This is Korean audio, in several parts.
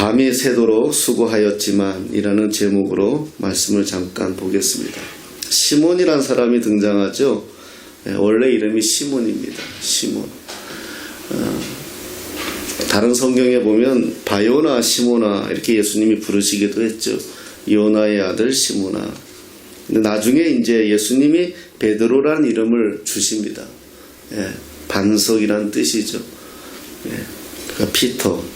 밤이 새도록 수고하였지만 이라는 제목으로 말씀을 잠깐 보겠습니다. 시몬이란 사람이 등장하죠. 원래 이름이 시몬입니다. 시몬. 다른 성경에 보면 바요나 시모나 이렇게 예수님이 부르시기도 했죠. 요나의 아들 시모나. 근데 나중에 이제 예수님이 베드로라는 이름을 주십니다. 반석이란 뜻이죠. 그러니까 피터.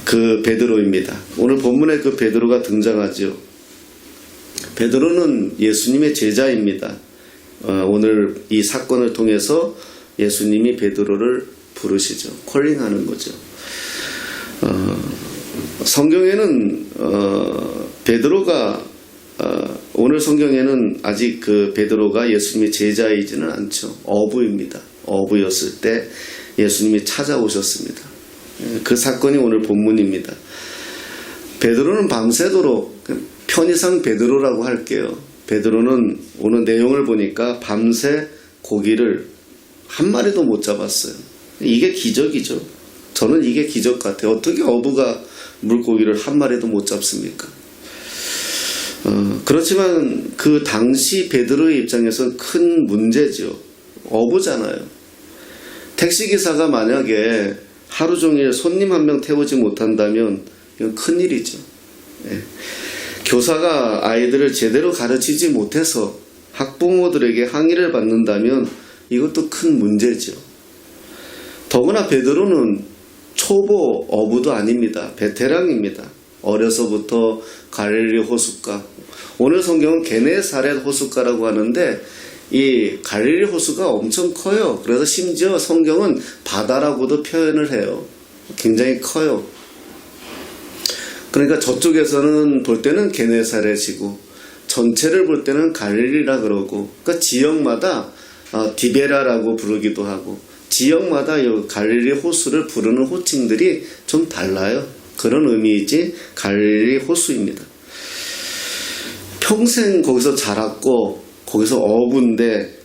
그 베드로입니다. 오늘 본문에 그 베드로가 등장하죠. 베드로는 예수님의 제자입니다. 오늘 이 사건을 통해서 예수님이 베드로를 부르시죠. 콜링하는 거죠. 성경에는 베드로가 오늘 성경에는 아직 그 베드로가 예수님의 제자이지는 않죠. 어부입니다. 어부였을 때 예수님이 찾아오셨습니다. 그 사건이 오늘 본문입니다. 베드로는 밤새도록, 편의상 베드로라고 할게요. 베드로는 오늘 내용을 보니까 밤새 고기를 한 마리도 못 잡았어요. 이게 기적이죠. 저는 이게 기적 같아요. 어떻게 어부가 물고기를 한 마리도 못 잡습니까? 그렇지만 그 당시 베드로의 입장에서는 큰 문제죠. 어부잖아요. 택시기사가 만약에 하루 종일 손님 한 명 태우지 못한다면 이건 큰일이죠. 교사가 아이들을 제대로 가르치지 못해서 학부모들에게 항의를 받는다면 이것도 큰 문제죠. 더구나 베드로는 초보 어부도 아닙니다. 베테랑입니다. 어려서부터 갈릴리 호숫가, 오늘 성경은 게네사렛 호숫가라고 하는데 이 갈릴리 호수가 엄청 커요. 그래서 심지어 성경은 바다라고도 표현을 해요. 굉장히 커요. 그러니까 저쪽에서는 볼 때는 게네사렛이고 전체를 볼 때는 갈릴리라 그러고, 그러니까 지역마다 디베라라고 부르기도 하고 지역마다 이 갈릴리 호수를 부르는 호칭들이 좀 달라요. 그런 의미이지 갈릴리 호수입니다. 평생 거기서 자랐고 거기서 어부인데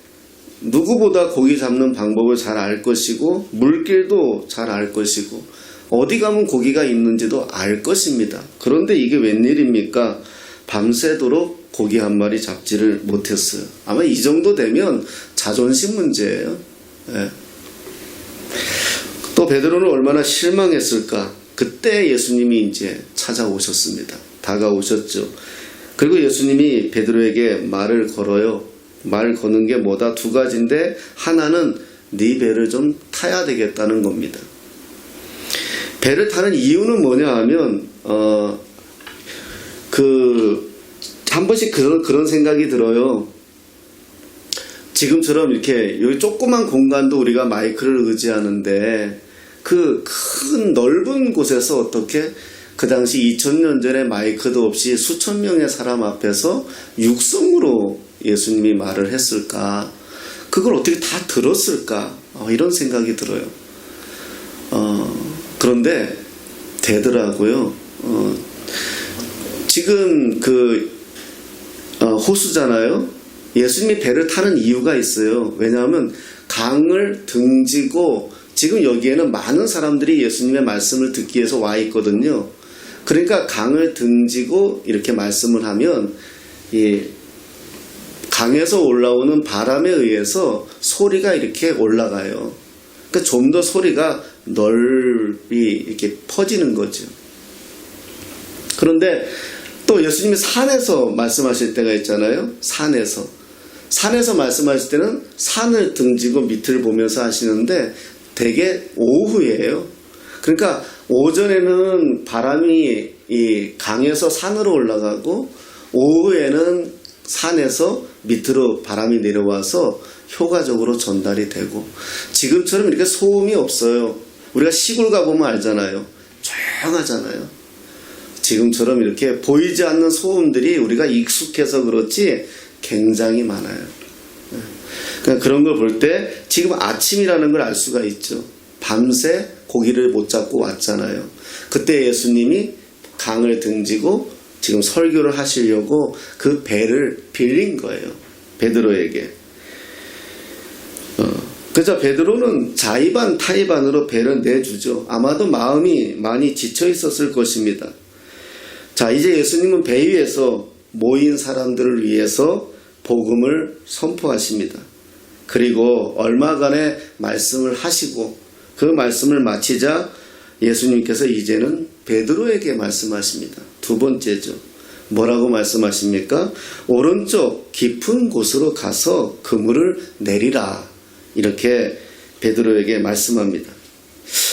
누구보다 고기 잡는 방법을 잘 알 것이고 물길도 잘 알 것이고 어디 가면 고기가 있는지도 알 것입니다. 그런데 이게 웬일입니까? 밤새도록 고기 한 마리 잡지를 못했어요. 아마 이 정도 되면 자존심 문제예요. 또 베드로는 얼마나 실망했을까? 그때 예수님이 이제 찾아오셨습니다. 다가오셨죠. 그리고 예수님이 베드로에게 말을 걸어요. 말 거는 게 뭐다? 두 가지인데 하나는 네 배를 좀 타야 되겠다는 겁니다. 배를 타는 이유는 뭐냐 하면 한 번씩 그런 생각이 들어요. 지금처럼 이렇게 여기 조그만 공간도 우리가 마이크를 의지하는데 그 큰 넓은 곳에서 어떻게 그 당시 2000년 전에 마이크도 없이 수천 명의 사람 앞에서 육성으로 예수님이 말을 했을까? 그걸 어떻게 다 들었을까? 이런 생각이 들어요. 그런데 되더라고요. 지금 호수잖아요. 예수님이 배를 타는 이유가 있어요. 왜냐하면 강을 등지고 지금 여기에는 많은 사람들이 예수님의 말씀을 듣기 위해서 와 있거든요. 그러니까 강을 등지고 이렇게 말씀을 하면 이 강에서 올라오는 바람에 의해서 소리가 이렇게 올라가요. 그러니까 좀 더 소리가 넓이 이렇게 퍼지는 거죠. 그런데 또 예수님이 산에서 말씀하실 때가 있잖아요. 산에서 말씀하실 때는 산을 등지고 밑을 보면서 하시는데 되게 오후예요. 그러니까 오전에는 바람이 이 강에서 산으로 올라가고 오후에는 산에서 밑으로 바람이 내려와서 효과적으로 전달이 되고, 지금처럼 이렇게 소음이 없어요. 우리가 시골 가보면 알잖아요. 조용하잖아요. 지금처럼 이렇게 보이지 않는 소음들이 우리가 익숙해서 그렇지 굉장히 많아요. 그러니까 그런 걸 볼 때 지금 아침이라는 걸 알 수가 있죠. 밤새 고기를 못 잡고 왔잖아요. 그때 예수님이 강을 등지고 지금 설교를 하시려고 그 배를 빌린 거예요. 베드로에게. 그저 베드로는 자의반 타의반으로 배를 내주죠. 아마도 마음이 많이 지쳐 있었을 것입니다. 자, 이제 예수님은 배 위에서 모인 사람들을 위해서 복음을 선포하십니다. 그리고 얼마간의 말씀을 하시고 그 말씀을 마치자 예수님께서 이제는 베드로에게 말씀하십니다. 두 번째죠. 뭐라고 말씀하십니까? 오른쪽 깊은 곳으로 가서 그물을 내리라. 이렇게 베드로에게 말씀합니다.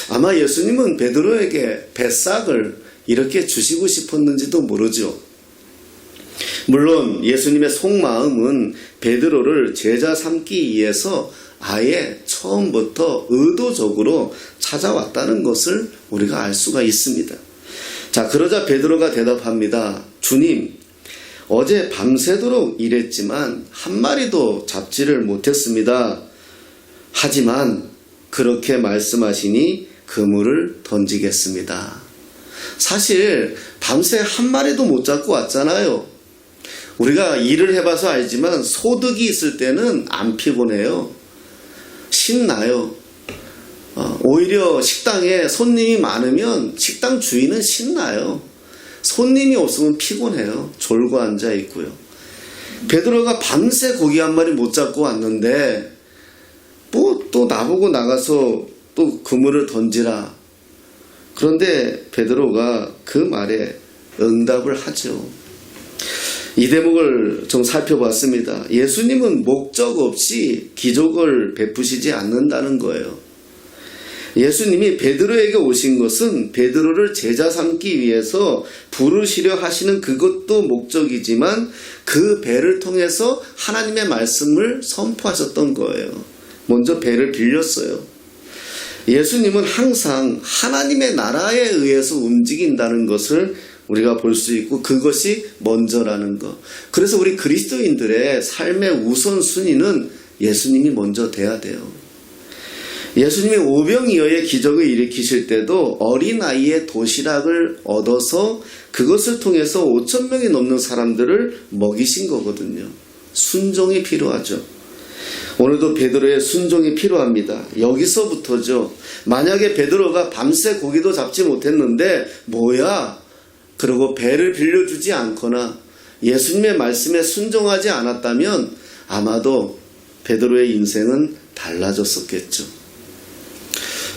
아마 예수님은 베드로에게 뱃삭을 이렇게 주시고 싶었는지도 모르죠. 물론 예수님의 속마음은 베드로를 제자 삼기 위해서 아예 처음부터 의도적으로 찾아왔다는 것을 우리가 알 수가 있습니다. 자, 그러자 베드로가 대답합니다. 주님, 어제 밤새도록 일했지만 한 마리도 잡지를 못했습니다. 하지만 그렇게 말씀하시니 그물을 던지겠습니다. 사실 밤새 한 마리도 못 잡고 왔잖아요. 우리가 일을 해봐서 알지만 소득이 있을 때는 안 피곤해요. 신나요. 오히려 식당에 손님이 많으면 식당 주인은 신나요. 손님이 없으면 피곤해요. 졸고 앉아 있고요. 베드로가 밤새 고기 한 마리 못 잡고 왔는데 또 나보고 나가서 또 그물을 던지라. 그런데 베드로가 그 말에 응답을 하죠. 이 대목을 좀 살펴봤습니다. 예수님은 목적 없이 기적을 베푸시지 않는다는 거예요. 예수님이 베드로에게 오신 것은 베드로를 제자 삼기 위해서 부르시려 하시는 그것도 목적이지만 그 배를 통해서 하나님의 말씀을 선포하셨던 거예요. 먼저 배를 빌렸어요. 예수님은 항상 하나님의 나라에 의해서 움직인다는 것을 우리가 볼 수 있고 그것이 먼저라는 것. 그래서 우리 그리스도인들의 삶의 우선순위는 예수님이 먼저 돼야 돼요. 예수님이 오병이어의 기적을 일으키실 때도 어린아이의 도시락을 얻어서 그것을 통해서 5,000명이 넘는 사람들을 먹이신 거거든요. 순종이 필요하죠. 오늘도 베드로의 순종이 필요합니다. 여기서부터죠. 만약에 베드로가 밤새 고기도 잡지 못했는데 뭐야? 그리고 배를 빌려주지 않거나 예수님의 말씀에 순종하지 않았다면 아마도 베드로의 인생은 달라졌었겠죠.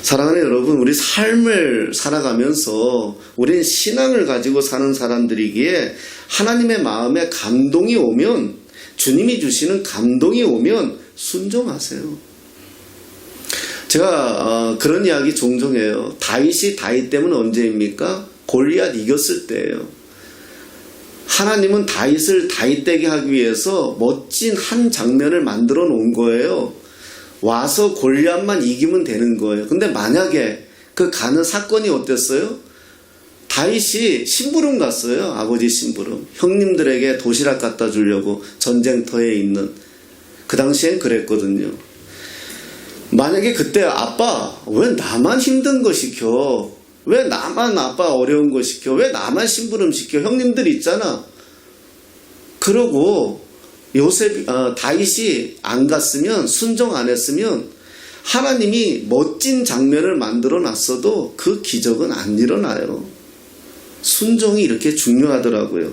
사랑하는 여러분, 우리 삶을 살아가면서 우리는 신앙을 가지고 사는 사람들이기에 하나님의 마음에 감동이 오면, 주님이 주시는 감동이 오면 순종하세요. 제가 그런 이야기 종종 해요. 다윗이 다윗 때문에 언제입니까? 골리앗 이겼을 때예요. 하나님은 다윗을 다윗되게 하기 위해서 멋진 한 장면을 만들어 놓은 거예요. 와서 골리앗만 이기면 되는 거예요. 근데 만약에 그 가는 사건이 어땠어요? 다윗이 심부름 갔어요. 아버지 심부름. 형님들에게 도시락 갖다 주려고 전쟁터에 있는. 그 당시엔 그랬거든요. 만약에 그때 아빠 왜 나만 힘든 거 시켜? 왜 나만 아빠 어려운 거 시켜? 왜 나만 심부름 시켜? 형님들 있잖아. 그러고 다윗이 안 갔으면, 순종 안 했으면 하나님이 멋진 장면을 만들어 놨어도 그 기적은 안 일어나요. 순종이 이렇게 중요하더라고요.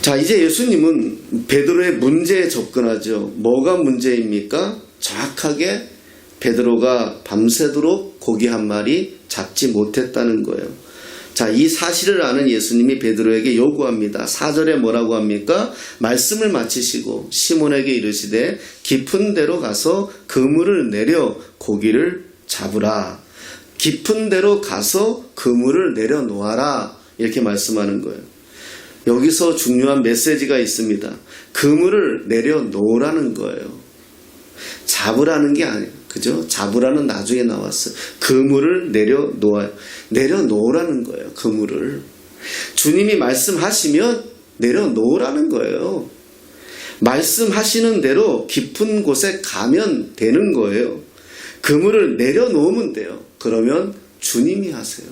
자, 이제 예수님은 베드로의 문제에 접근하죠. 뭐가 문제입니까? 정확하게 베드로가 밤새도록 고기 한 마리 잡지 못했다는 거예요. 자, 이 사실을 아는 예수님이 베드로에게 요구합니다. 4절에 뭐라고 합니까? 말씀을 마치시고 시몬에게 이르시되 깊은 데로 가서 그물을 내려 고기를 잡으라. 깊은 데로 가서 그물을 내려 놓아라. 이렇게 말씀하는 거예요. 여기서 중요한 메시지가 있습니다. 그물을 내려 놓으라는 거예요. 잡으라는 게 아니에요. 그죠? 잡으라는 나중에 나왔어요. 그물을 내려 놓아요. 내려 놓으라는 거예요. 그물을. 주님이 말씀하시면 내려 놓으라는 거예요. 말씀하시는 대로 깊은 곳에 가면 되는 거예요. 그물을 내려 놓으면 돼요. 그러면 주님이 하세요.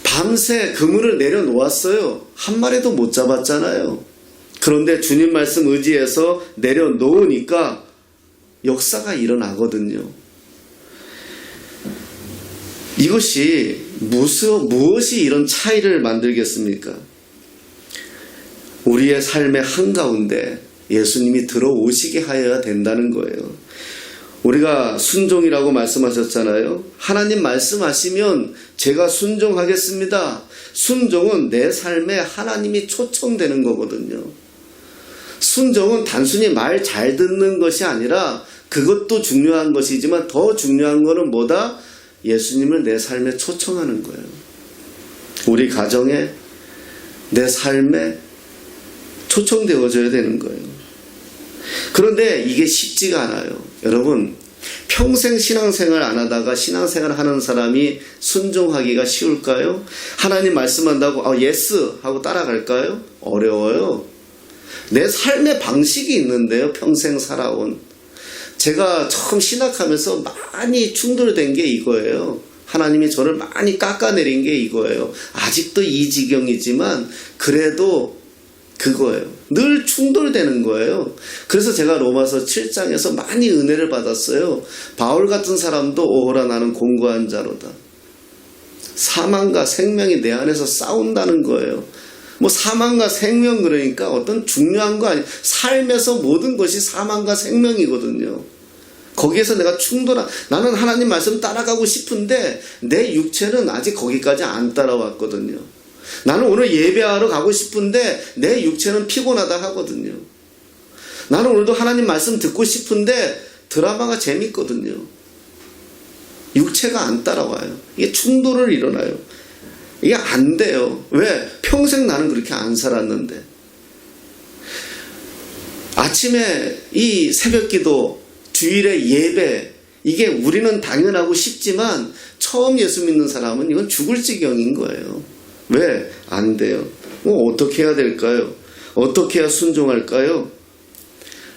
밤새 그물을 내려 놓았어요. 한 마리도 못 잡았잖아요. 그런데 주님 말씀 의지해서 내려 놓으니까 역사가 일어나거든요. 이것이 무엇이 이런 차이를 만들겠습니까? 우리의 삶의 한가운데 예수님이 들어오시게 하여야 된다는 거예요. 우리가 순종이라고 말씀하셨잖아요. 하나님 말씀하시면 제가 순종하겠습니다. 순종은 내 삶에 하나님이 초청되는 거거든요. 순종은 단순히 말 잘 듣는 것이 아니라 그것도 중요한 것이지만 더 중요한 거는 뭐다? 예수님을 내 삶에 초청하는 거예요. 우리 가정에, 내 삶에 초청되어져야 되는 거예요. 그런데 이게 쉽지가 않아요. 여러분, 평생 신앙생활 안 하다가 신앙생활 하는 사람이 순종하기가 쉬울까요? 하나님 말씀한다고 예스 하고 따라갈까요? 어려워요. 내 삶의 방식이 있는데요. 평생 살아온. 제가 처음 신학하면서 많이 충돌된 게 이거예요. 하나님이 저를 많이 깎아내린 게 이거예요. 아직도 이 지경이지만 그래도 그거예요. 늘 충돌되는 거예요. 그래서 제가 로마서 7장에서 많이 은혜를 받았어요. 바울 같은 사람도 오호라 나는 공고한 자로다. 사망과 생명이 내 안에서 싸운다는 거예요. 뭐 사망과 생명 그러니까 어떤 중요한 거 아니에요. 삶에서 모든 것이 사망과 생명이거든요. 거기에서 내가 나는 하나님 말씀 따라가고 싶은데 내 육체는 아직 거기까지 안 따라왔거든요. 나는 오늘 예배하러 가고 싶은데 내 육체는 피곤하다 하거든요. 나는 오늘도 하나님 말씀 듣고 싶은데 드라마가 재밌거든요. 육체가 안 따라와요. 이게 충돌을 일어나요. 이게 안 돼요. 왜? 평생 나는 그렇게 안 살았는데. 아침에 이 새벽기도, 주일의 예배, 이게 우리는 당연하고 싶지만 처음 예수 믿는 사람은 이건 죽을 지경인 거예요. 왜? 안 돼요. 어떻게 해야 될까요? 어떻게 해야 순종할까요?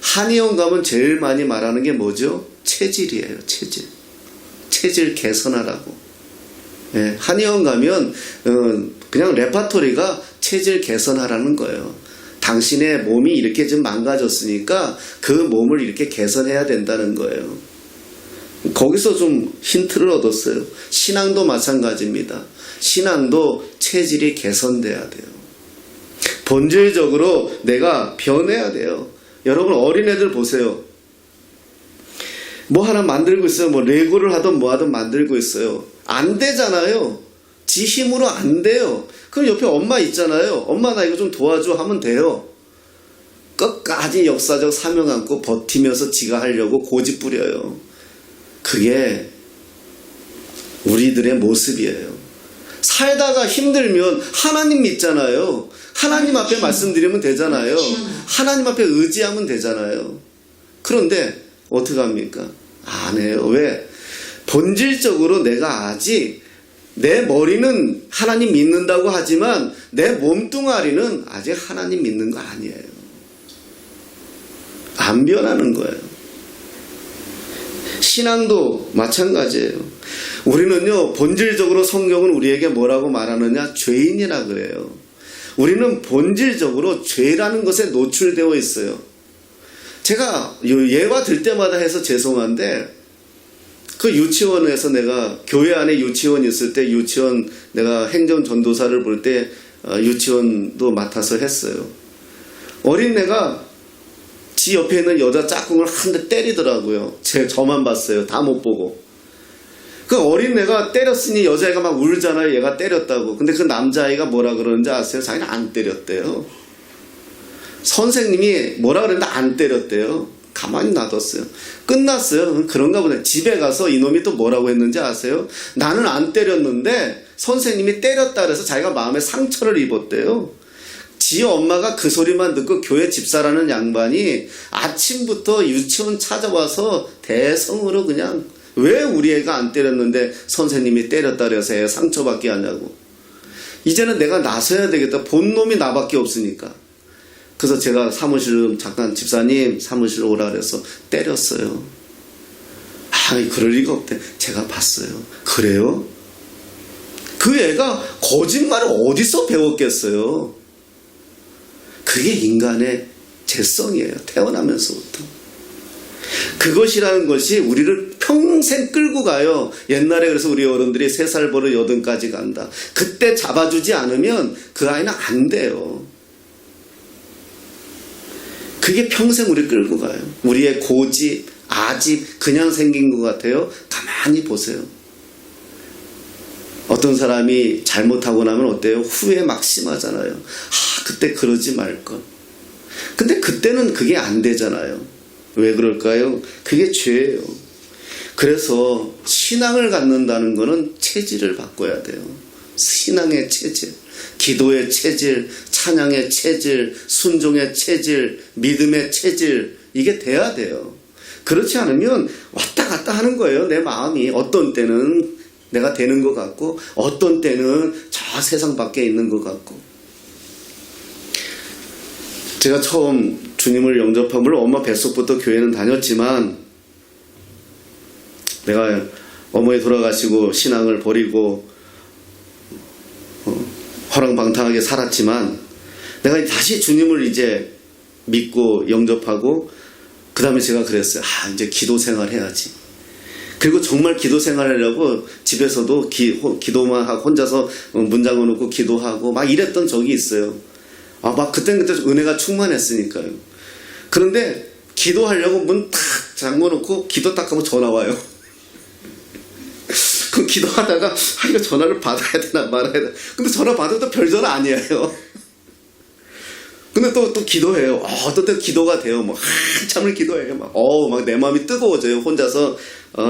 한의원 가면 제일 많이 말하는 게 뭐죠? 체질이에요. 체질 개선하라고. 예, 한의원 가면 그냥 레파토리가 체질 개선하라는 거예요. 당신의 몸이 이렇게 좀 망가졌으니까 그 몸을 이렇게 개선해야 된다는 거예요. 거기서 좀 힌트를 얻었어요. 신앙도 마찬가지입니다. 신앙도 체질이 개선돼야 돼요. 본질적으로 내가 변해야 돼요. 여러분 어린애들 보세요. 뭐 하나 만들고 있어요. 뭐 레고를 하든 뭐 하든 만들고 있어요. 안 되잖아요. 지 힘으로 안 돼요. 그럼 옆에 엄마 있잖아요. 엄마 나 이거 좀 도와줘 하면 돼요. 끝까지 역사적 사명 안고 버티면서 지가 하려고 고집 부려요. 그게 우리들의 모습이에요. 살다가 힘들면 하나님 믿잖아요. 하나님 앞에 말씀드리면 되잖아요. 하나님 앞에 의지하면 되잖아요. 그런데 어떻게 합니까? 안 해요. 왜? 본질적으로 내가 아직 내 머리는 하나님 믿는다고 하지만 내 몸뚱아리는 아직 하나님 믿는 거 아니에요. 안 변하는 거예요. 신앙도 마찬가지예요. 우리는요, 본질적으로 성경은 우리에게 뭐라고 말하느냐? 죄인이라 그래요. 우리는 본질적으로 죄라는 것에 노출되어 있어요. 제가 예화 들 때마다 해서 죄송한데, 그 유치원에서 내가 교회 안에 유치원이 있을 때 유치원 내가 행정전도사를 볼 때 유치원도 맡아서 했어요. 어린애가 지 옆에 있는 여자 짝꿍을 한 대 때리더라고요. 저만 봤어요. 다 못 보고. 그 어린애가 때렸으니 여자애가 막 울잖아요. 얘가 때렸다고. 근데 그 남자아이가 뭐라 그러는지 아세요? 자기는 안 때렸대요. 선생님이 뭐라 그랬는데 안 때렸대요. 가만히 놔뒀어요. 끝났어요. 그런가 보네. 집에 가서 이놈이 또 뭐라고 했는지 아세요? 나는 안 때렸는데 선생님이 때렸다 그래서 자기가 마음에 상처를 입었대요. 지 엄마가 그 소리만 듣고 교회 집사라는 양반이 아침부터 유치원 찾아와서 대성으로 그냥 왜 우리 애가 안 때렸는데 선생님이 때렸다 그래서 애 상처받게 하냐고. 이제는 내가 나서야 되겠다. 본 놈이 나밖에 없으니까. 그래서 제가 사무실 잠깐 집사님 사무실 오라 그래서 때렸어요. 그럴 리가 없대. 제가 봤어요. 그래요? 그 애가 거짓말을 어디서 배웠겠어요? 그게 인간의 죄성이에요. 태어나면서부터. 그것이라는 것이 우리를 평생 끌고 가요. 옛날에 그래서 우리 어른들이 3살 버릇 8까지 간다. 그때 잡아주지 않으면 그 아이는 안 돼요. 그게 평생 우리 끌고 가요. 우리의 고집, 아집 그냥 생긴 것 같아요. 가만히 보세요. 어떤 사람이 잘못하고 나면 어때요? 후회 막심하잖아요. 그때 그러지 말걸. 근데 그때는 그게 안 되잖아요. 왜 그럴까요? 그게 죄예요. 그래서 신앙을 갖는다는 것은 체질을 바꿔야 돼요. 신앙의 체질, 기도의 체질, 찬양의 체질, 순종의 체질, 믿음의 체질, 이게 돼야 돼요. 그렇지 않으면 왔다 갔다 하는 거예요. 내 마음이 어떤 때는 내가 되는 것 같고 어떤 때는 저 세상 밖에 있는 것 같고. 제가 처음 주님을 영접함으로 엄마 뱃속부터 교회는 다녔지만 내가 어머니 돌아가시고 신앙을 버리고 허랑방탕하게 살았지만 내가 다시 주님을 이제 믿고 영접하고 그 다음에 제가 그랬어요. 이제 기도 생활 해야지. 그리고 정말 기도 생활하려고 집에서도 기도만 하고 혼자서 문 잠궈놓고 기도하고 막 이랬던 적이 있어요. 막 그때 은혜가 충만했으니까요. 그런데 기도하려고 문 탁 잠궈놓고 기도 딱 하면 전화 와요. 그럼 기도하다가 이거 전화를 받아야 되나 말아야 되나. 근데 전화 받아도 별 전화 아니에요. 근데 또 기도해요. 어떤 때 기도가 돼요. 막 한참을 기도해요. 막 내 마음이 뜨거워져요. 혼자서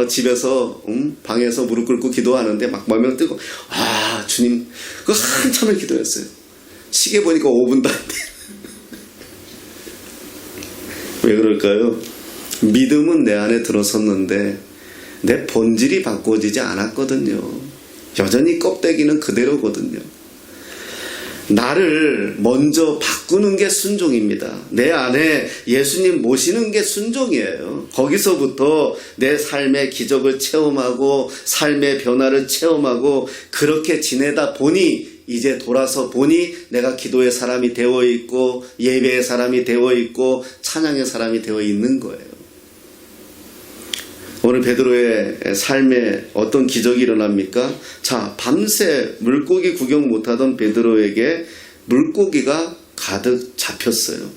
집에서 방에서 무릎 꿇고 기도하는데 막 마음이 뜨거워. 주님, 그 한참을 기도했어요. 시계 보니까 5분도 안 돼. 왜 그럴까요? 믿음은 내 안에 들어섰는데 내 본질이 바꿔지지 않았거든요. 여전히 껍데기는 그대로거든요. 나를 먼저 바꾸는 게 순종입니다. 내 안에 예수님 모시는 게 순종이에요. 거기서부터 내 삶의 기적을 체험하고 삶의 변화를 체험하고 그렇게 지내다 보니 이제 돌아서 보니 내가 기도의 사람이 되어 있고 예배의 사람이 되어 있고 찬양의 사람이 되어 있는 거예요. 오늘 베드로의 삶에 어떤 기적이 일어납니까? 자, 밤새 물고기 구경 못하던 베드로에게 물고기가 가득 잡혔어요.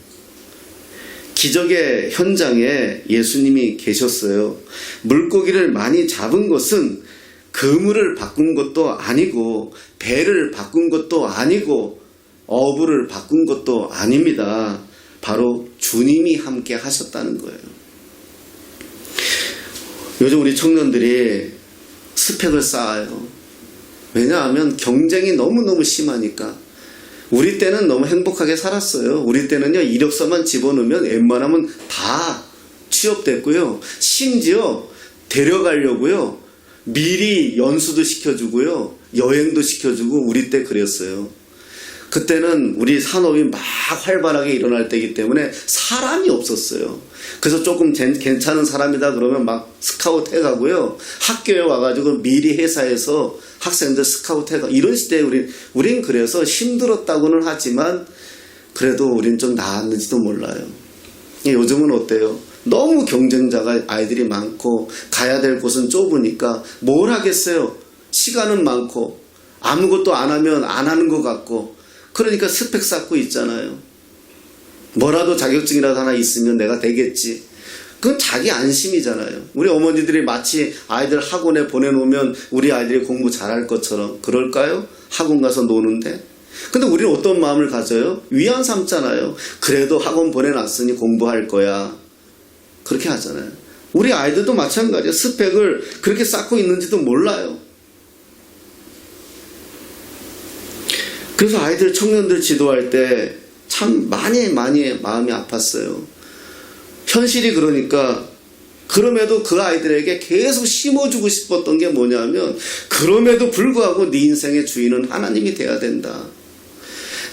기적의 현장에 예수님이 계셨어요. 물고기를 많이 잡은 것은 그물을 바꾼 것도 아니고 배를 바꾼 것도 아니고 어부를 바꾼 것도 아닙니다. 바로 주님이 함께 하셨다는 거예요. 요즘 우리 청년들이 스펙을 쌓아요. 왜냐하면 경쟁이 너무너무 심하니까. 우리 때는 너무 행복하게 살았어요. 우리 때는요, 이력서만 집어넣으면 웬만하면 다 취업됐고요. 심지어 데려가려고요, 미리 연수도 시켜주고요, 여행도 시켜주고 우리 때 그랬어요. 그때는 우리 산업이 막 활발하게 일어날 때이기 때문에 사람이 없었어요. 그래서 조금 괜찮은 사람이다 그러면 막 스카우트 해가고요. 학교에 와가지고 미리 회사에서 학생들 스카우트 해가 이런 시대에 우린 그래서 힘들었다고는 하지만 그래도 우린 좀 나았는지도 몰라요. 요즘은 어때요? 너무 경쟁자가 아이들이 많고 가야 될 곳은 좁으니까 뭘 하겠어요? 시간은 많고 아무것도 안 하면 안 하는 것 같고 그러니까 스펙 쌓고 있잖아요. 뭐라도 자격증이라도 하나 있으면 내가 되겠지. 그건 자기 안심이잖아요. 우리 어머니들이 마치 아이들 학원에 보내놓으면 우리 아이들이 공부 잘할 것처럼 그럴까요? 학원 가서 노는데. 근데 우리는 어떤 마음을 가져요? 위안 삼잖아요. 그래도 학원 보내놨으니 공부할 거야. 그렇게 하잖아요. 우리 아이들도 마찬가지예요. 스펙을 그렇게 쌓고 있는지도 몰라요. 그래서 아이들, 청년들 지도할 때 참 많이 마음이 아팠어요. 현실이 그러니까 그럼에도 그 아이들에게 계속 심어주고 싶었던 게 뭐냐면 그럼에도 불구하고 네 인생의 주인은 하나님이 돼야 된다.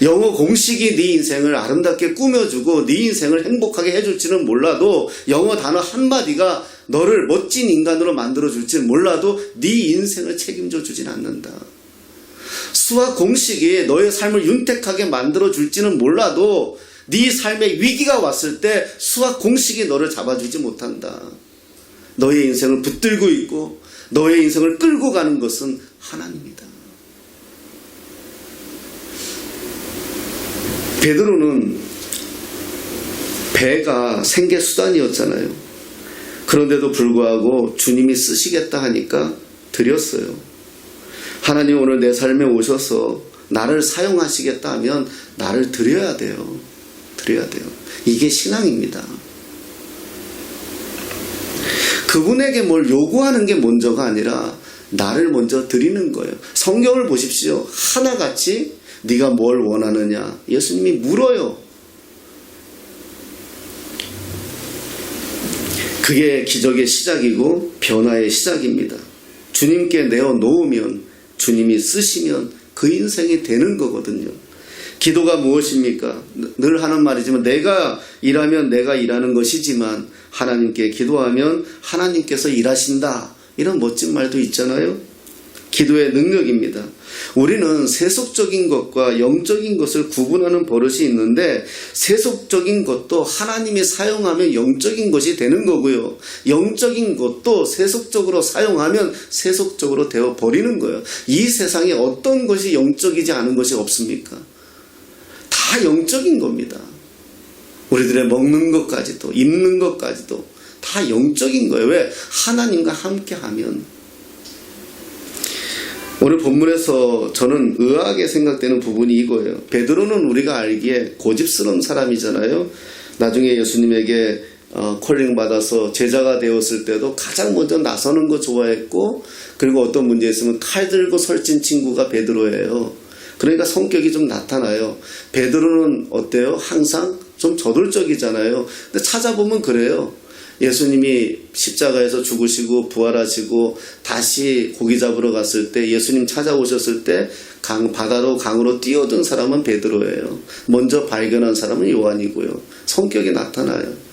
영어 공식이 네 인생을 아름답게 꾸며주고 네 인생을 행복하게 해줄지는 몰라도 영어 단어 한마디가 너를 멋진 인간으로 만들어줄지는 몰라도 네 인생을 책임져 주진 않는다. 수학 공식이 너의 삶을 윤택하게 만들어줄지는 몰라도 네 삶에 위기가 왔을 때 수학 공식이 너를 잡아주지 못한다. 너의 인생을 붙들고 있고 너의 인생을 끌고 가는 것은 하나님이다. 베드로는 배가 생계 수단이었잖아요. 그런데도 불구하고 주님이 쓰시겠다 하니까 드렸어요. 하나님 오늘 내 삶에 오셔서 나를 사용하시겠다 하면 나를 드려야 돼요. 드려야 돼요. 이게 신앙입니다. 그분에게 뭘 요구하는 게 먼저가 아니라 나를 먼저 드리는 거예요. 성경을 보십시오. 하나같이 네가 뭘 원하느냐 예수님이 물어요. 그게 기적의 시작이고 변화의 시작입니다. 주님께 내어놓으면 주님이 쓰시면 그 인생이 되는 거거든요. 기도가 무엇입니까? 늘 하는 말이지만 내가 일하면 내가 일하는 것이지만 하나님께 기도하면 하나님께서 일하신다. 이런 멋진 말도 있잖아요. 기도의 능력입니다. 우리는 세속적인 것과 영적인 것을 구분하는 버릇이 있는데 세속적인 것도 하나님이 사용하면 영적인 것이 되는 거고요. 영적인 것도 세속적으로 사용하면 세속적으로 되어 버리는 거예요. 이 세상에 어떤 것이 영적이지 않은 것이 없습니까? 다 영적인 겁니다. 우리들의 먹는 것까지도 입는 것까지도 다 영적인 거예요. 왜? 하나님과 함께하면. 오늘 본문에서 저는 의아하게 생각되는 부분이 이거예요. 베드로는 우리가 알기에 고집스러운 사람이잖아요. 나중에 예수님에게 콜링 받아서 제자가 되었을 때도 가장 먼저 나서는 거 좋아했고, 그리고 어떤 문제 있으면 칼 들고 설친 친구가 베드로예요. 그러니까 성격이 좀 나타나요. 베드로는 어때요? 항상 좀 저돌적이잖아요. 근데 찾아보면 그래요. 예수님이 십자가에서 죽으시고 부활하시고 다시 고기 잡으러 갔을 때 예수님 찾아오셨을 때 바다로 강으로 뛰어든 사람은 베드로예요. 먼저 발견한 사람은 요한이고요. 성격이 나타나요.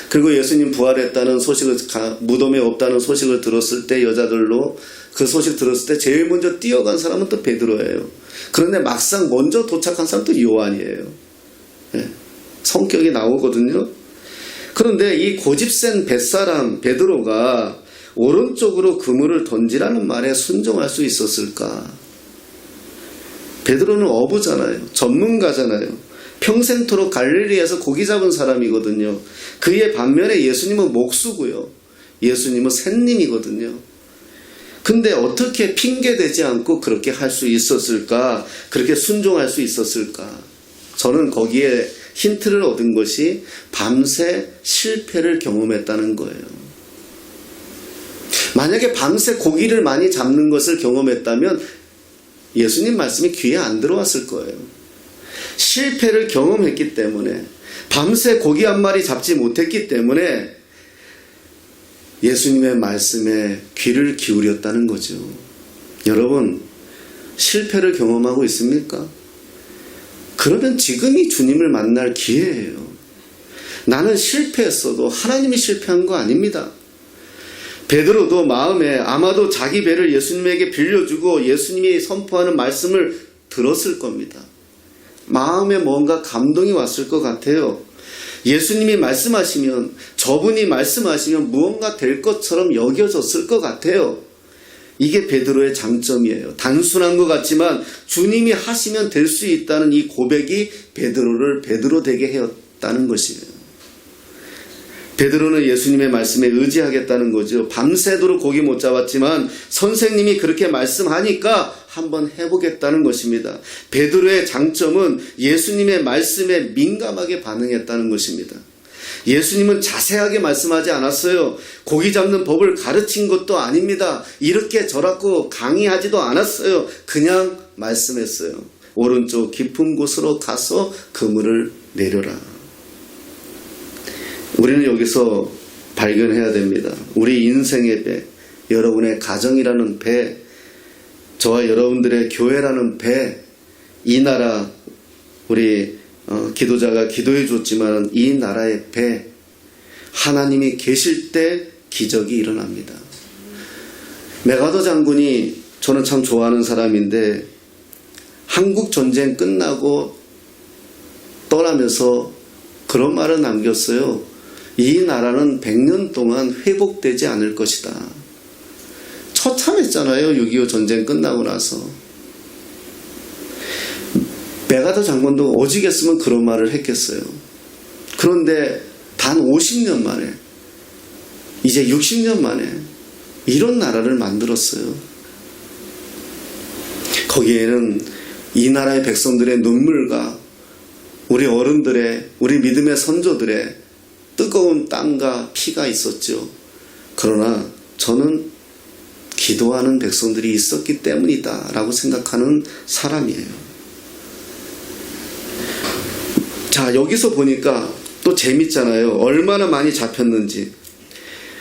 그리고 예수님 부활했다는 소식을, 무덤에 없다는 소식을 들었을 때 여자들로 그 소식 들었을 때 제일 먼저 뛰어간 사람은 또 베드로예요. 그런데 막상 먼저 도착한 사람은 또 요한이에요. 네. 성격이 나오거든요. 그런데 이 고집센 뱃사람 베드로가 오른쪽으로 그물을 던지라는 말에 순종할 수 있었을까? 베드로는 어부잖아요. 전문가잖아요. 평생토록 갈릴리에서 고기 잡은 사람이거든요. 그의 반면에 예수님은 목수고요. 예수님은 샌님이거든요. 근데 어떻게 핑계대지 않고 그렇게 할 수 있었을까? 그렇게 순종할 수 있었을까? 저는 거기에 힌트를 얻은 것이 밤새 실패를 경험했다는 거예요. 만약에 밤새 고기를 많이 잡는 것을 경험했다면 예수님 말씀이 귀에 안 들어왔을 거예요. 실패를 경험했기 때문에, 밤새 고기 한 마리 잡지 못했기 때문에 예수님의 말씀에 귀를 기울였다는 거죠. 여러분, 실패를 경험하고 있습니까? 그러면 지금이 주님을 만날 기회예요. 나는 실패했어도 하나님이 실패한 거 아닙니다. 베드로도 마음에 아마도 자기 배를 예수님에게 빌려주고 예수님이 선포하는 말씀을 들었을 겁니다. 마음에 뭔가 감동이 왔을 것 같아요. 예수님이 말씀하시면, 저분이 말씀하시면 무언가 될 것처럼 여겨졌을 것 같아요. 이게 베드로의 장점이에요. 단순한 것 같지만 주님이 하시면 될 수 있다는 이 고백이 베드로를 베드로 되게 하였다는 것이에요. 베드로는 예수님의 말씀에 의지하겠다는 거죠. 밤새도록 고기 못 잡았지만 선생님이 그렇게 말씀하니까 한번 해보겠다는 것입니다. 베드로의 장점은 예수님의 말씀에 민감하게 반응했다는 것입니다. 예수님은 자세하게 말씀하지 않았어요. 고기 잡는 법을 가르친 것도 아닙니다. 이렇게 저렇고 강의하지도 않았어요. 그냥 말씀했어요. 오른쪽 깊은 곳으로 가서 그물을 내려라. 우리는 여기서 발견해야 됩니다. 우리 인생의 배, 여러분의 가정이라는 배, 저와 여러분들의 교회라는 배, 이 나라, 우리 기도자가 기도해 줬지만 이 나라의 배, 하나님이 계실 때 기적이 일어납니다. 메가더 장군이, 저는 참 좋아하는 사람인데, 한국 전쟁 끝나고 떠나면서 그런 말을 남겼어요. 이 나라는 100년 동안 회복되지 않을 것이다. 처참했잖아요. 6.25 전쟁 끝나고 나서. 메가더 장군도 오직했으면 그런 말을 했겠어요. 그런데 단 50년 만에, 이제 60년 만에 이런 나라를 만들었어요. 거기에는 이 나라의 백성들의 눈물과 우리 어른들의, 우리 믿음의 선조들의 뜨거운 땀과 피가 있었죠. 그러나 저는 기도하는 백성들이 있었기 때문이다 라고 생각하는 사람이에요. 자, 여기서 보니까 또 재밌잖아요. 얼마나 많이 잡혔는지.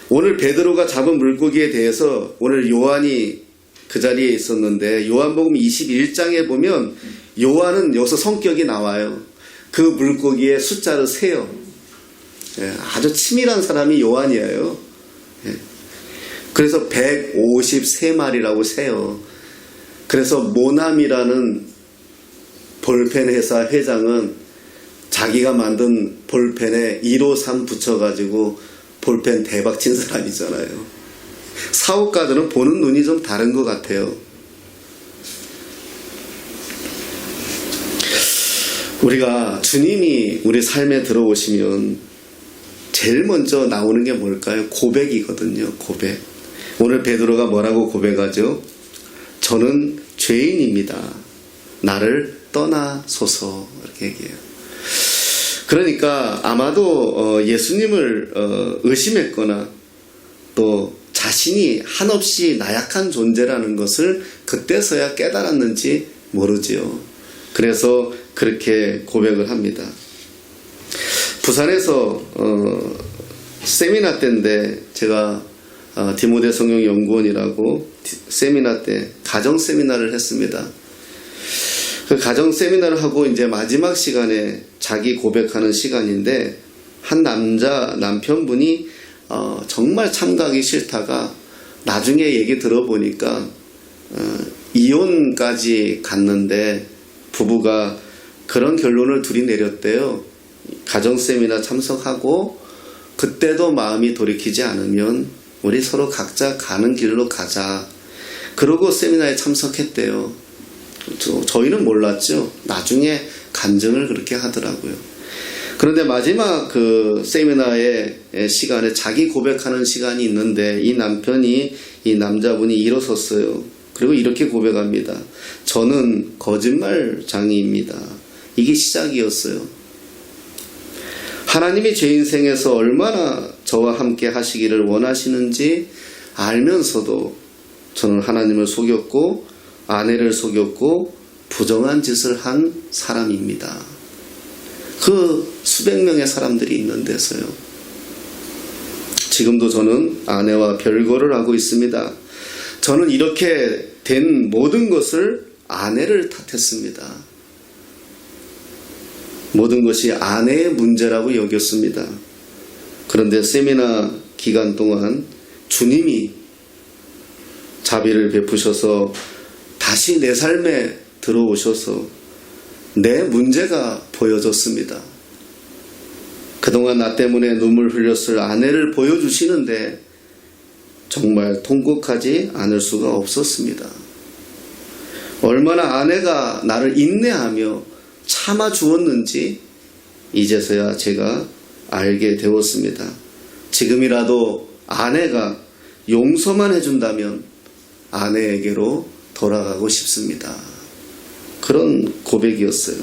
오늘 베드로가 잡은 물고기에 대해서 오늘 요한이 그 자리에 있었는데 요한복음 21장에 보면 요한은 여기서 성격이 나와요. 그 물고기의 숫자를 세요. 아주 치밀한 사람이 요한이에요. 그래서 153마리라고 세요. 그래서 모남이라는 볼펜 회사 회장은 자기가 만든 볼펜에 153 붙여가지고 볼펜 대박 친 사람이잖아요. 사업가들은 보는 눈이 좀 다른 것 같아요. 우리가 주님이 우리 삶에 들어오시면 제일 먼저 나오는 게 뭘까요? 고백이거든요. 고백. 오늘 베드로가 뭐라고 고백하죠? 저는 죄인입니다. 나를 떠나소서. 이렇게 얘기해요. 그러니까 아마도 예수님을 의심했거나 또 자신이 한없이 나약한 존재라는 것을 그때서야 깨달았는지 모르지요. 그래서 그렇게 고백을 합니다. 부산에서 세미나 때인데 제가 디모데 성경연구원이라고 세미나 때 가정 세미나를 했습니다. 그 가정 세미나를 하고 이제 마지막 시간에 자기 고백하는 시간인데 한 남편분이 정말 참가하기 싫다가 나중에 얘기 들어보니까 이혼까지 갔는데 부부가 그런 결론을 둘이 내렸대요. 가정 세미나 참석하고 그때도 마음이 돌이키지 않으면 우리 서로 각자 가는 길로 가자. 그러고 세미나에 참석했대요. 저희는 몰랐죠. 나중에 간증을 그렇게 하더라고요. 그런데 마지막 그 세미나의 시간에 자기 고백하는 시간이 있는데 이 남편이, 이 남자분이 일어섰어요. 그리고 이렇게 고백합니다. 저는 거짓말장이입니다. 이게 시작이었어요. 하나님이 제 인생에서 얼마나 저와 함께 하시기를 원하시는지 알면서도 저는 하나님을 속였고 아내를 속였고 부정한 짓을 한 사람입니다. 그 수백 명의 사람들이 있는 데서요. 지금도 저는 아내와 별거를 하고 있습니다. 저는 이렇게 된 모든 것을 아내를 탓했습니다. 모든 것이 아내의 문제라고 여겼습니다. 그런데 세미나 기간 동안 주님이 자비를 베푸셔서 다시 내 삶에 들어오셔서 내 문제가 보여졌습니다. 그동안 나 때문에 눈물 흘렸을 아내를 보여주시는데 정말 통곡하지 않을 수가 없었습니다. 얼마나 아내가 나를 인내하며 참아주었는지 이제서야 제가 알게 되었습니다. 지금이라도 아내가 용서만 해준다면 아내에게로 돌아가고 싶습니다. 그런 고백이었어요.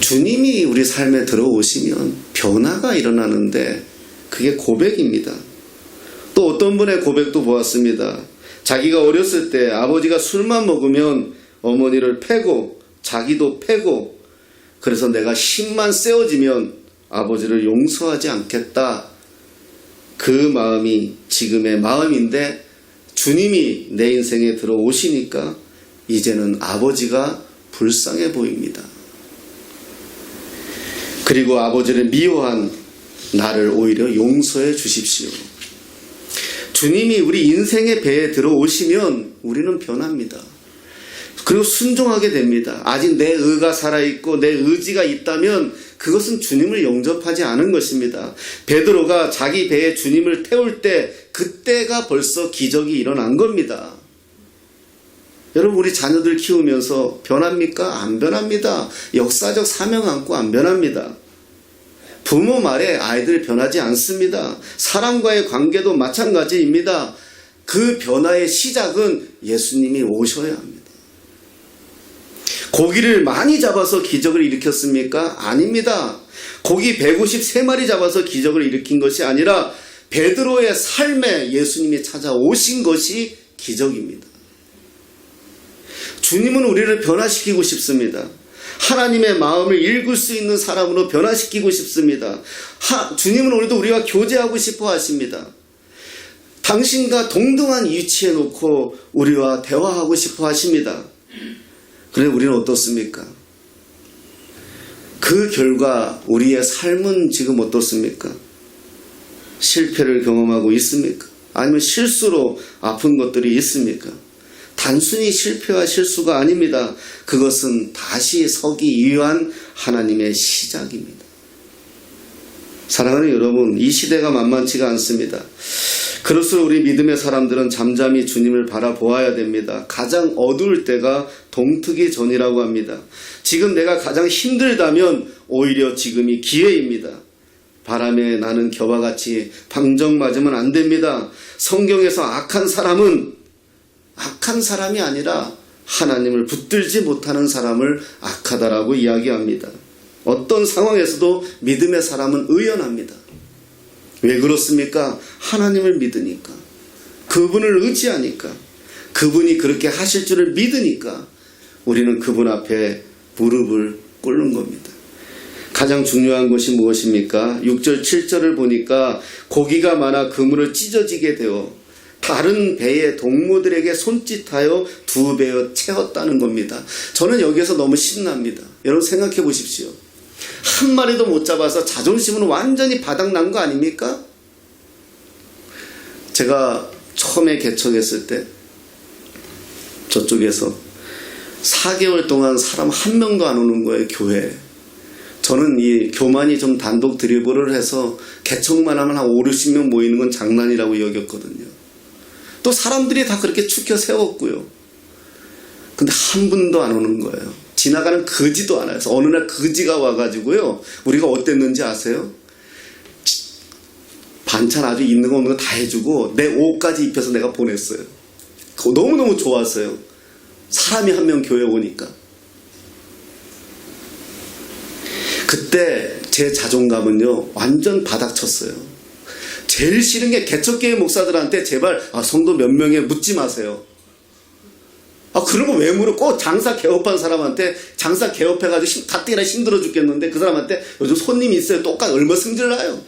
주님이 우리 삶에 들어오시면 변화가 일어나는데 그게 고백입니다. 또 어떤 분의 고백도 보았습니다. 자기가 어렸을 때 아버지가 술만 먹으면 어머니를 패고 자기도 패고 그래서 내가 힘만 세워지면 아버지를 용서하지 않겠다. 그 마음이 지금의 마음인데 주님이 내 인생에 들어오시니까 이제는 아버지가 불쌍해 보입니다. 그리고 아버지를 미워한 나를 오히려 용서해 주십시오. 주님이 우리 인생의 배에 들어오시면 우리는 변합니다. 그리고 순종하게 됩니다. 아직 내 의가 살아있고 내 의지가 있다면 그것은 주님을 영접하지 않은 것입니다. 베드로가 자기 배에 주님을 태울 때 그때가 벌써 기적이 일어난 겁니다. 여러분, 우리 자녀들 키우면서 변합니까? 안 변합니다. 역사적 사명 안고 안 변합니다. 부모 말에 아이들 변하지 않습니다. 사람과의 관계도 마찬가지입니다. 그 변화의 시작은 예수님이 오셔야 합니다. 고기를 많이 잡아서 기적을 일으켰습니까? 아닙니다. 고기 153마리 잡아서 기적을 일으킨 것이 아니라 베드로의 삶에 예수님이 찾아오신 것이 기적입니다. 주님은 우리를 변화시키고 싶습니다. 하나님의 마음을 읽을 수 있는 사람으로 변화시키고 싶습니다. 주님은 오늘도 우리와 교제하고 싶어 하십니다. 당신과 동등한 위치에 놓고 우리와 대화하고 싶어 하십니다. 그런데 우리는 어떻습니까? 그 결과 우리의 삶은 지금 어떻습니까? 실패를 경험하고 있습니까? 아니면 실수로 아픈 것들이 있습니까? 단순히 실패와 실수가 아닙니다. 그것은 다시 서기 위한 하나님의 시작입니다. 사랑하는 여러분, 이 시대가 만만치가 않습니다. 그럴수록 우리 믿음의 사람들은 잠잠히 주님을 바라보아야 됩니다. 가장 어두울 때가 동트기 전이라고 합니다. 지금 내가 가장 힘들다면 오히려 지금이 기회입니다. 바람에 나는 겨와 같이 방정 맞으면 안 됩니다. 성경에서 악한 사람이 아니라 하나님을 붙들지 못하는 사람을 악하다라고 이야기합니다. 어떤 상황에서도 믿음의 사람은 의연합니다. 왜 그렇습니까? 하나님을 믿으니까, 그분을 의지하니까, 그분이 그렇게 하실 줄을 믿으니까 우리는 그분 앞에 무릎을 꿇는 겁니다. 가장 중요한 것이 무엇입니까? 6절 7절을 보니까 고기가 많아 그물을 찢어지게 되어 다른 배의 동무들에게 손짓하여 2배여 채웠다는 겁니다. 저는 여기에서 너무 신납니다. 여러분 생각해 보십시오. 한 마리도 못 잡아서 자존심은 완전히 바닥난 거 아닙니까? 제가 처음에 개척했을 때 저쪽에서 4개월 동안 사람 한 명도 안 오는 거예요, 교회에. 저는 이 교만이 좀 단독 드리블을 해서 개척만 하면 한 5, 60명 모이는 건 장난이라고 여겼거든요. 또 사람들이 다 그렇게 축혀 세웠고요. 근데 한 분도 안 오는 거예요. 지나가는 거지도 안 와요. 그래서 어느 날 거지가 와가지고요. 우리가 어땠는지 아세요? 반찬 아주 있는 거 없는 거 다 해주고 내 옷까지 입혀서 내가 보냈어요. 그거 너무너무 좋았어요. 사람이 한 명 교회 오니까. 그때 제 자존감은요 완전 바닥쳤어요. 제일 싫은 게 개척교회 목사들한테 제발 성도 몇 명에 묻지 마세요. 그런 거 왜 물어? 꼭 장사 개업한 사람한테 장사 개업해가지고 가뜩이나 힘들어 죽겠는데 그 사람한테 요즘 손님이 있어요. 똑같이 얼마 승질나요?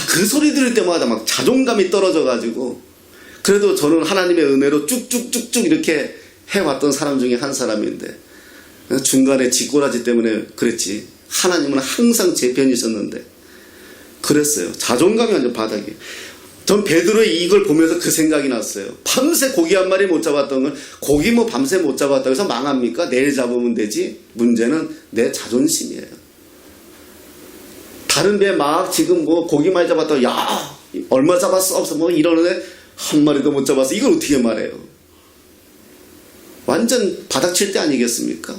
그 소리 들을 때마다 막 자존감이 떨어져가지고 그래도 저는 하나님의 은혜로 쭉쭉쭉쭉 이렇게 해왔던 사람 중에 한 사람인데 중간에 쥐꼬라지 때문에 그랬지. 하나님은 항상 제 편이셨는데 그랬어요. 자존감이 완전 바닥이에요. 전 베드로의 이걸 보면서 그 생각이 났어요. 밤새 고기 한 마리 못 잡았던 건 고기 뭐 밤새 못 잡았다고 해서 망합니까? 내일 잡으면 되지. 문제는 내 자존심이에요. 다른 배 막 지금 뭐 고기 많이 잡았다고 야 얼마 잡았어? 없어 뭐 이러는데 한 마리도 못 잡았어. 이걸 어떻게 말해요? 완전 바닥칠 때 아니겠습니까?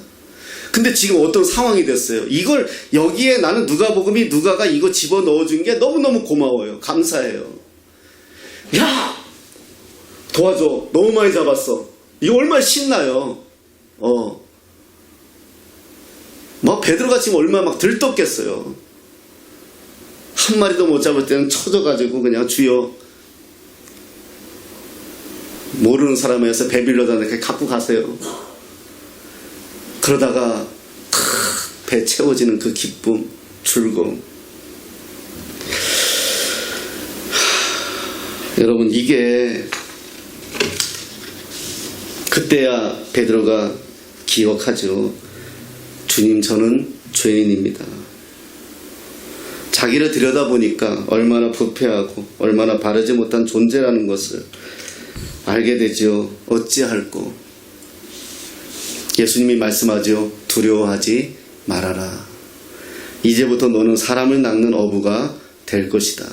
근데 지금 어떤 상황이 됐어요. 이걸 여기에 나는 누가가 이거 집어넣어준 게 너무너무 고마워요. 감사해요. 야 도와줘. 너무 많이 잡았어. 이거 얼마나 신나요. 뭐 베드로가 지금 얼마나 막 들떴겠어요. 한 마리도 못 잡을 때는 쳐져가지고 그냥 주여 모르는 사람에서 배 빌려다니까 갖고 가세요. 그러다가 배 채워지는 그 기쁨, 즐거움. 여러분 이게 그때야 베드로가 기억하죠. 주님 저는 죄인입니다. 자기를 들여다보니까 얼마나 부패하고 얼마나 바르지 못한 존재라는 것을 알게 되죠. 어찌할꼬. 예수님이 말씀하죠. 두려워하지 말하라. 이제부터 너는 사람을 낚는 어부가 될 것이다.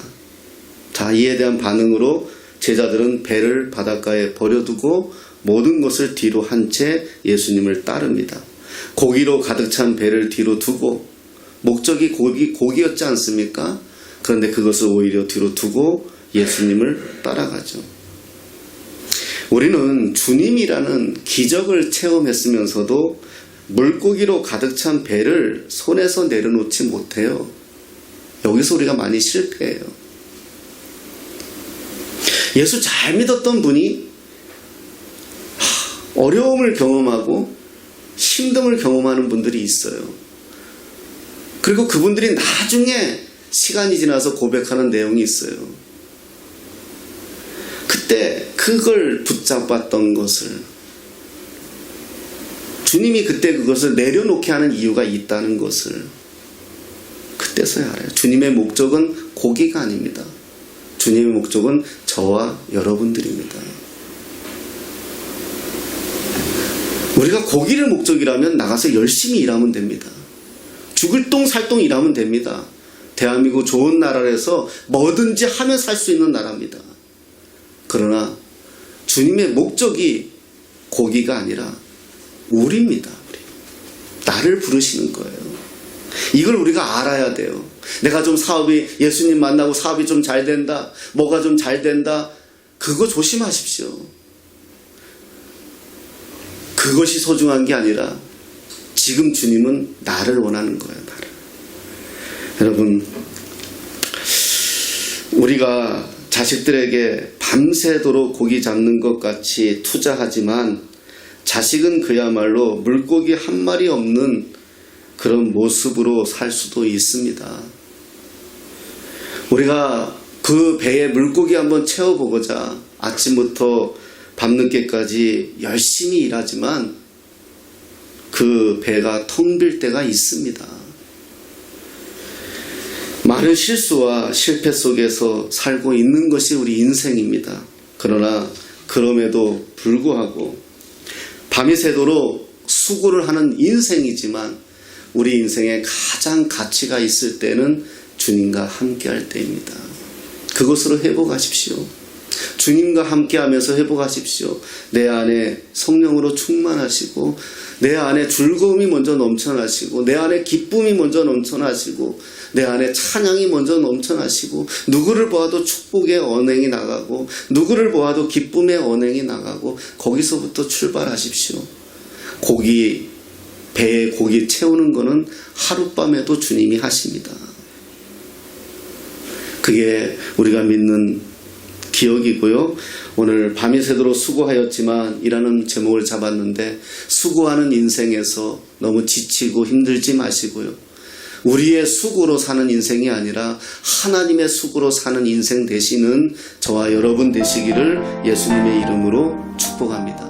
자, 이에 대한 반응으로 제자들은 배를 바닷가에 버려두고 모든 것을 뒤로 한 채 예수님을 따릅니다. 고기로 가득 찬 배를 뒤로 두고, 목적이 고기였지 않습니까? 그런데 그것을 오히려 뒤로 두고 예수님을 따라가죠. 우리는 주님이라는 기적을 체험했으면서도 물고기로 가득 찬 배를 손에서 내려놓지 못해요. 여기서 우리가 많이 실패해요. 예수 잘 믿었던 분이 어려움을 경험하고 힘듦을 경험하는 분들이 있어요. 그리고 그분들이 나중에 시간이 지나서 고백하는 내용이 있어요. 그때 그걸 붙잡았던 것을, 주님이 그때 그것을 내려놓게 하는 이유가 있다는 것을 그때서야 알아요. 주님의 목적은 고기가 아닙니다. 주님의 목적은 저와 여러분들입니다. 우리가 고기를 목적이라면 나가서 열심히 일하면 됩니다. 죽을 똥 살 똥 일하면 됩니다. 대한민국 좋은 나라에서 뭐든지 하며 살 수 있는 나라입니다. 그러나 주님의 목적이 고기가 아니라 우리입니다. 우리. 나를 부르시는 거예요. 이걸 우리가 알아야 돼요. 내가 좀 사업이, 예수님 만나고 사업이 좀 잘 된다, 뭐가 좀 잘 된다, 그거 조심하십시오. 그것이 소중한 게 아니라 지금 주님은 나를 원하는 거예요. 나를. 여러분, 우리가 자식들에게 밤새도록 고기 잡는 것 같이 투자하지만 자식은 그야말로 물고기 한 마리 없는 그런 모습으로 살 수도 있습니다. 우리가 그 배에 물고기 한번 채워보고자 아침부터 밤늦게까지 열심히 일하지만 그 배가 텅 빌 때가 있습니다. 많은 실수와 실패 속에서 살고 있는 것이 우리 인생입니다. 그러나 그럼에도 불구하고 밤이 새도록 수고를 하는 인생이지만 우리 인생에 가장 가치가 있을 때는 주님과 함께할 때입니다. 그것으로 회복하십시오. 주님과 함께하면서 회복하십시오. 내 안에 성령으로 충만하시고 내 안에 즐거움이 먼저 넘쳐나시고 내 안에 기쁨이 먼저 넘쳐나시고 내 안에 찬양이 먼저 넘쳐나시고 누구를 보아도 축복의 언행이 나가고 누구를 보아도 기쁨의 언행이 나가고 거기서부터 출발하십시오. 배에 고기 채우는 거는 하룻밤에도 주님이 하십니다. 그게 우리가 믿는 기억이고요. 오늘 밤이 새도록 수고하였지만 이라는 제목을 잡았는데 수고하는 인생에서 너무 지치고 힘들지 마시고요. 우리의 수고로 사는 인생이 아니라 하나님의 수고로 사는 인생 되시는 저와 여러분 되시기를 예수님의 이름으로 축복합니다.